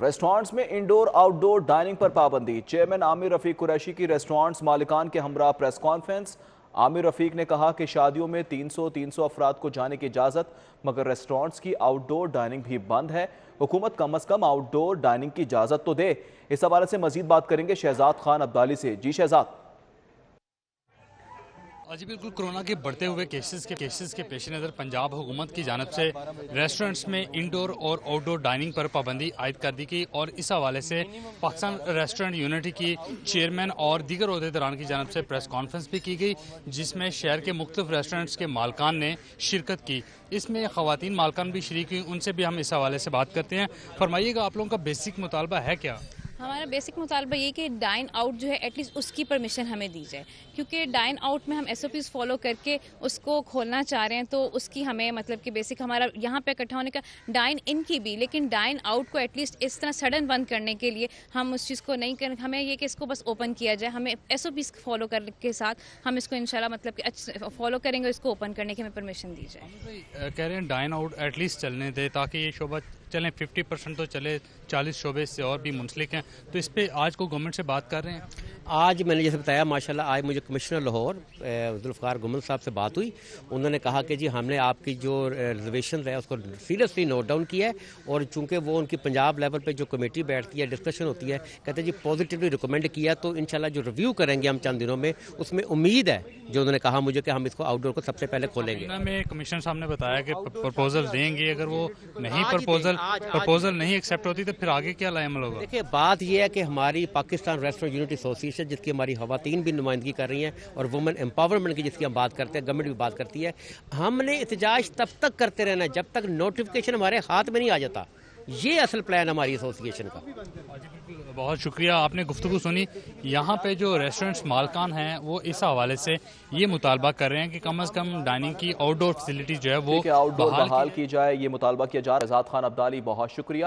Restaurants میں Indore out ڈور dining پر پابندی۔ Chairman عامر رفیق قریشی کی ریسٹورانٹس مالکان کے ہمراہ پریس کانفرنس۔ عامر رفیق نے کہا کہ شادیوں میں 300 افراد کو جانے کی اجازت، مگر ریسٹورانٹس کی آؤٹ ڈور ڈائننگ بھی بند ہے۔ حکومت کم از کم آؤٹ ڈور ڈائننگ کی اجازت تو دے۔ اس حوالے سے مزید بات کریں گے شہزاد خان عبدالی سے۔ جی شہزاد۔ جی بالکل، کورونا کے بڑھتے ہوئے کیسز کے پیش نظر پنجاب حکومت کی جانب سے ریسٹورنٹس میں انڈور اور آؤٹ ڈور ڈائننگ پر پابندی عائد کر دی گئی، اور اس حوالے سے پاکستان ریسٹورنٹ یونٹی کی چیئرمین اور دیگر عہدیداران کی جانب سے پریس کانفرنس بھی کی گئی، جس میں شہر کے مختلف ریسٹورنٹس کے مالکان نے شرکت کی۔ اس میں خواتین مالکان بھی شریک ہوئی، ان سے بھی ہم اس حوالے سے بات کرتے ہیں۔ فرمائیے گا، آپ لوگوں کا بیسک مطالبہ ہے کیا؟ ہمارا بیسک مطالبہ یہ کہ ڈائن آؤٹ جو ہے ایٹ لیسٹ اس کی پرمیشن ہمیں دی جائے، کیونکہ ڈائن آؤٹ میں ہم ایس او پیز فالو کر کے اس کو کھولنا چاہ رہے ہیں، تو اس کی ہمیں مطلب کہ بیسک ہمارا یہاں پہ اکٹھا ہونے کا ڈائن ان کی بھی، لیکن ڈائن آؤٹ کو ایٹ لیسٹ اس طرح سڈن بند کرنے کے لیے ہم اس چیز کو نہیں کریں۔ ہمیں یہ کہ اس کو بس اوپن کیا جائے، ہمیں ایس او پیز فالو کر کے ساتھ ہم اس کو انشاءاللہ مطلب کہ فالو کریں گے، اس کو اوپن کرنے کی ہمیں پرمیشن دی جائے۔ کہہ رہے ہیں ڈائن آؤٹ ایٹ لیسٹ چلنے دے تاکہ یہ شعبہ چلیں، 50% تو چلے، 40 شعبے سے اور بھی منسلک ہیں، تو اس پہ آج کو گورنمنٹ سے بات کر رہے ہیں؟ آج میں نے جیسے بتایا، ماشاءاللہ آج مجھے کمشنر لاہور ذوالفقار گمل صاحب سے بات ہوئی۔ انہوں نے کہا کہ جی ہم نے آپ کی جو ریزرویشن ہے اس کو سیریسلی نوٹ ڈاؤن کیا ہے، اور چونکہ وہ ان کی پنجاب لیول پہ جو کمیٹی بیٹھتی ہے، ڈسکشن ہوتی ہے، کہتے ہیں جی پازیٹیولی ریکمینڈ کیا، تو انشاءاللہ جو ریویو کریں گے ہم چند دنوں میں، اس میں امید ہے جو انہوں نے کہا مجھے کہ ہم اس کو آؤٹ ڈور کو سب سے پہلے کھولیں گے۔ میں کمشنر صاحب نے بتایا کہ پرپوزل دیں گے، اگر وہ نہیں پرپوزل نہیں ایکسیپٹ ہوتی تو پھر آگے کیا لائے عمل ہوگا؟ دیکھیے، بات یہ ہے کہ ہماری پاکستان ریسٹورنٹ یونٹی ایسوسیشن، جس کی ہماری خواتین بھی نمائندگی کر رہی ہیں، اور وومن امپاورمنٹ کی جس کی ہم بات کرتے ہیں، گورنمنٹ بھی بات کرتی ہے، ہم نے احتجاج تب تک کرتے رہنا ہے جب تک نوٹیفیکیشن ہمارے ہاتھ میں نہیں آ جاتا۔ یہ اصل پلان ہماری ایسوسیشن کا۔ بہت شکریہ، آپ نے گفتگو سنی۔ یہاں پہ جو ریسٹورنٹس مالکان ہیں وہ اس حوالے سے یہ مطالبہ کر رہے ہیں کہ کم از کم ڈائننگ کی آؤٹ ڈور فیسلٹی جو ہے وہ آؤٹ ڈور بحال کی جائے، یہ مطالبہ کیا جا رہا ہے۔ شہزاد خان عبدالی، بہت شکریہ۔